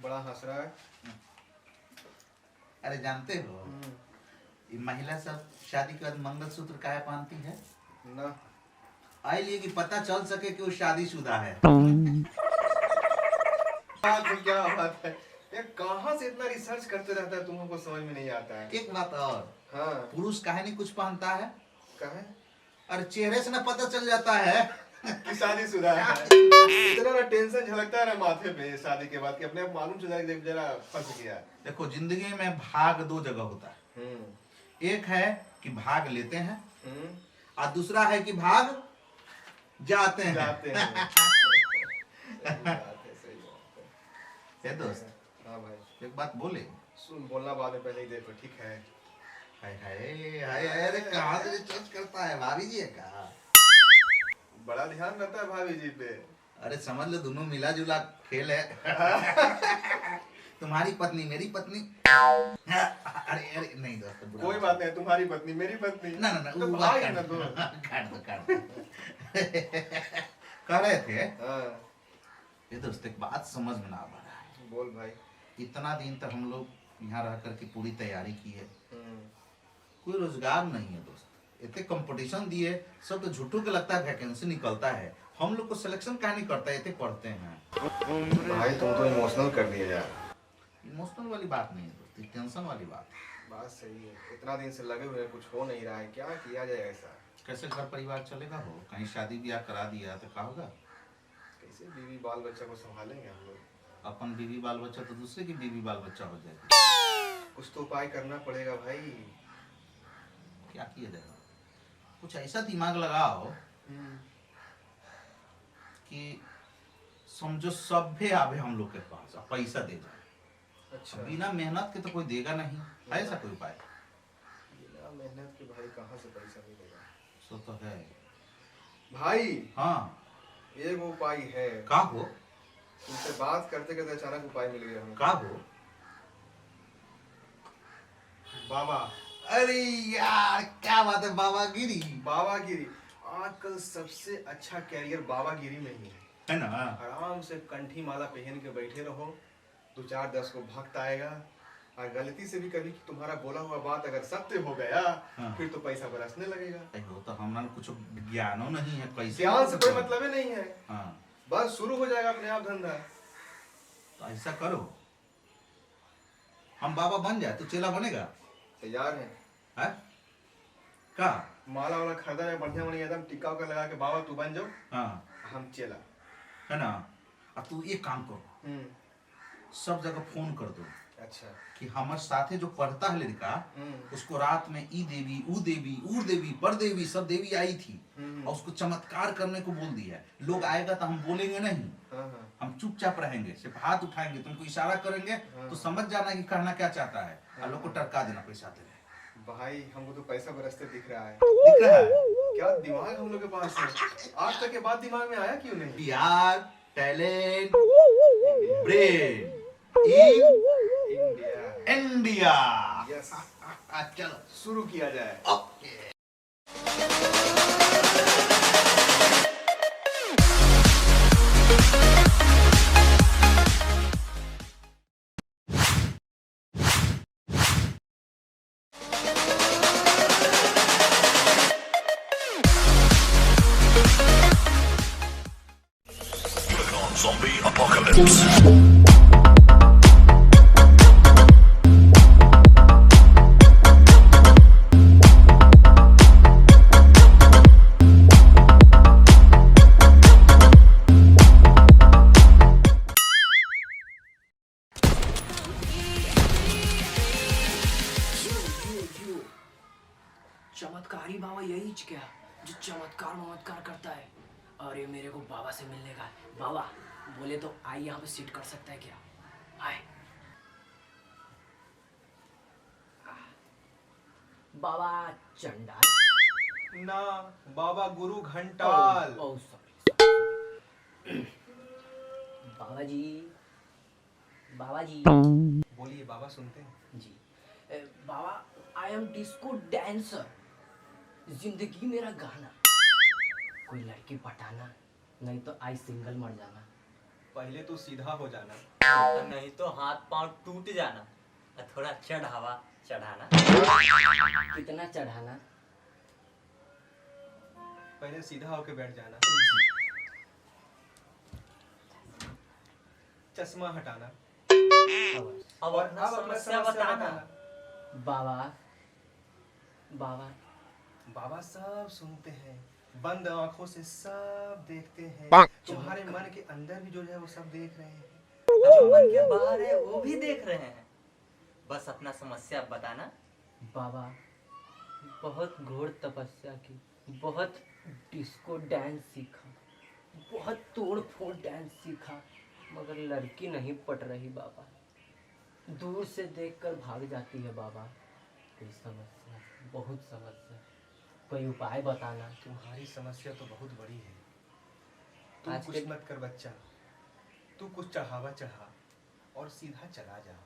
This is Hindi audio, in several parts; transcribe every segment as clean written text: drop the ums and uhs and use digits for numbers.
बड़ा हंस रहा है। अरे जानते हो ये महिला सब शादी के बाद मंगलसूत्र काहे पहनती है? ना आई लिए कि पता चल सके कि वो शादीशुदा है। बात है, क्या बात है। ये कहाँ से इतना रिसर्च करते रहता है, तुमको समझ में नहीं आता है। एक बात और, हाँ पुरुष काहे नहीं कुछ पहनता है? कहे अरे चेहरे से ना पता चल जाता है कि शादीशुदा है। इतना ना टेंशन झलकता है ना माथे पे शादी के बाद कि अपने आप मालूम चल जाए कि जरा फंस गया। देखो जिंदगी में भाग दो जगह होता है। एक है कि भाग लेते हैं और दूसरा है कि भाग जाते हैं। सही बात है। दोस्त, हाँ भाई एक बात बोले? सुन, बोलना बाद में, पहले ही देखो, ठीक है। हाय हाय हाय हाय, अरे कहाँ से रिसर्च करता है? भाभी जी है कहा? बड़ा ध्यान रहता है भाभी जी पे। अरे समझ लो दोनों मिला जुला खेल है। तुम्हारी पत्नी मेरी पत्नी। अरे अरे नहीं दोस्त, कोई बात नहीं, तुम्हारी पत्नी मेरी पत्नी। ना ना ना, तो वो भाई बात ना दो। काट दो। कह रहे थे हाँ ये दोस्त, एक बात समझ में ना आ रहा है। बोल भाई। इतना दिन तक हम लोग यहाँ रह करके पूरी तैयारी की है, कोई रोजगार नहीं है दोस्त। इतने कंपटीशन दिए, सब तो झूठों के लगता है वैकेंसी निकलता है। हम लोग को सिलेक्शन काहे नहीं करता है? इतने पढ़ते हैं। भाई तुम तो इमोशनल कर दिए यार। इमोशनल वाली बात नहीं है दोस्त, टेंशन वाली बात है। बात सही है, इतना दिन से लगे हुए कुछ हो नहीं रहा है, क्या किया जाए ऐसा? कैसे घर परिवार चलेगा? हो कहीं शादी ब्याह करा दिया तो क्या होगा? कैसे बीवी बाल बच्चा को संभालेंगे हम लोग? अपन बीवी बाल बच्चा तो दूसरे की बीवी बाल बच्चा हो जाएगा। कुछ तो उपाय करना पड़ेगा भाई। क्या किया जाएगा? कुछ ऐसा दिमाग लगाओ कि समझो सभ्य आवे हम लोग के पास और पैसा दे जाए। अच्छा, बिना मेहनत के तो कोई देगा नहीं। है ऐसा कोई उपाय? बिना मेहनत के भाई कहाँ से पैसा मिलेगा? सो तो है भाई। हाँ, एक उपाय है। का हो? तुमसे बात करते करते अचानक उपाय मिल गया हमको। का हो? बाबा। अरे यार क्या बात है, बाबागिरी। बाबागिरी आजकल सबसे अच्छा कैरियर बाबागिरी में ही है ना? आराम से कंठी माला पहन के बैठे रहो, 2-4-10 को भक्त आएगा, और गलती से भी कभी तुम्हारा बोला हुआ बात अगर सत्य हो गया, हाँ। फिर तो पैसा बरसने लगेगा। तो हमारा कुछ ज्ञानो नहीं है, कैसे? ज्ञान से कोई मतलब ही नहीं है। हाँ। बस शुरू हो जाएगा अपने आप धंधा। तो ऐसा करो, हम बाबा बन जाए तो चेला बनेगा? तैयार है? है? का माला वाला खरीदा है बढ़िया बढ़िया, एकदम टिक्का उका लगा के, बाबा तू बन जाओ, हाँ हम चेला। है ना? अब तू एक काम करो, सब जगह फोन कर दो। अच्छा। कि हमारे साथे जो पढ़ता है लड़का, उसको रात में ई देवी, ऊ देवी, ऊ देवी, पर देवी, सब देवी आई थी और उसको चमत्कार करने को बोल दिया है। लोग आएगा तो हम बोलेंगे नहीं, हम चुपचाप रहेंगे, सिर्फ हाथ उठाएंगे, तुमको इशारा करेंगे तो समझ जाना कि कहना क्या चाहता है, और लोग को टरका देना, पैसा दे रहे। भाई हमको तो पैसा बरसते दिख रहा है। दिख रहा है? क्या दिमाग हम लोग के पास है, आज तक के बाद दिमाग में आया क्यों नहीं? यार talent, brain, India. India. Yes. चलो शुरू किया जाए। ओके। Zombie apocalypse. चमत्कारी बाबा यही क्या जो चमत्कार करता है? अरे मेरे को बाबा से मिलने का है। बाबा बोले तो आई यहाँ पे सीट कर सकता है क्या? आए बाबा चंडाल ना, बाबा गुरु घंटाल। Oh sorry. बाबा जी, बाबा जी। बोलिए बाबा, सुनते हैं जी। बाबा आई एम डिस्को डांसर, जिंदगी मेरा गाना, कोई लड़की पटाना, नहीं तो आई सिंगल मर जाना। पहले तो सीधा हो जाना, और नहीं तो हाथ पांव टूट जाना और थोड़ा चढ़ावा चढ़ाना। कितना चढ़ाना? पहले सीधा होके बैठ जाना, चश्मा हटाना अब अपना समस्या बताना। बाबा बाबा बाबा सब सुनते हैं, बंद आंखों से सब देखते हैं, तुम्हारे मन के अंदर भी जो है वो सब देख रहे हैं। जो मन के बाहर है वो भी देख रहे हैं। बस अपना समस्या बताना। बाबा बहुत घोर तपस्या की, बहुत डिस्को डांस सीखा, बहुत तोड़ फोड़ डांस सीखा, मगर लड़की नहीं पट रही बाबा। दूर से देखकर भाग जाती है बाबा। कोई समस्या, बहुत समस्या, कोई उपाय बताना। तुम्हारी समस्या तो बहुत बड़ी है, तू आज कुछ के- मत कर बच्चा, तू कुछ चढ़ावा चढ़ा और सीधा चला जा।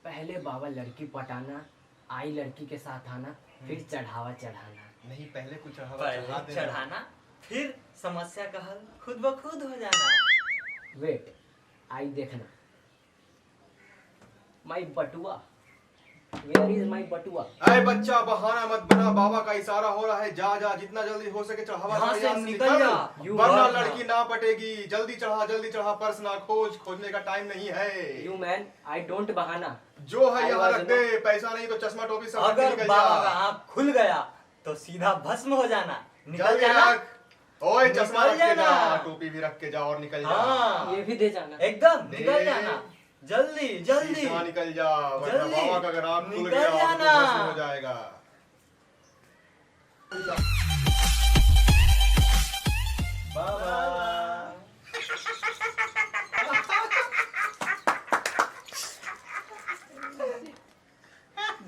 पहले बाबा लड़की पटाना, आई लड़की के साथ आना, फिर चढ़ावा चढ़ाना। नहीं, पहले कुछ चढ़ावा चढ़ा पहले देना। चढ़ाना फिर समस्या का हल खुद ब खुद हो जाना। वेट, आई देखना। माई बटुआ, वेयर इज माई बटुआ? अरे बच्चा बहाना मत बना, बाबा का इशारा हो रहा है, जा जा, जितना जल्दी हो सके चढ़ावा यहाँ चढ़ा, से यहाँ निकल जा। वरना वरना- लड़की ना पटेगी। जल्दी चढ़ा, पर्स ना खोज, खोजने का टाइम नहीं है। यू मैन, आई डोंट बहाना। जो है I यहाँ was रख दे, पैसा नहीं तो चश्मा टोपी सब रख के अगर निकल बाबा का जा। आँख खुल गया तो सीधा भस्म हो जाना। निकल जल्दी जाना। रख, ओए चश्मा निकल रख के जा, जाना। टोपी भी रख के जा और निकल जा। हाँ ये भी दे जाना। एकदम दे। निकल जाना। जल्दी जल्दी सीधा निकल जा, वरना जल्दी बाबा का अगर आँख खुल निकल गया तो जाना। भस्म हो जाएगा। बाबा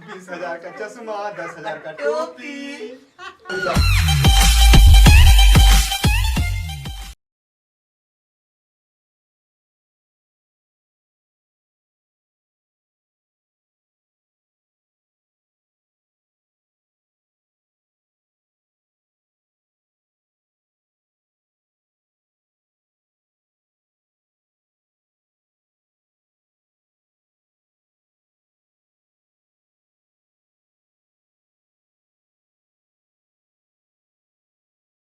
20,000 का चश्मा, 10,000 का टोपी।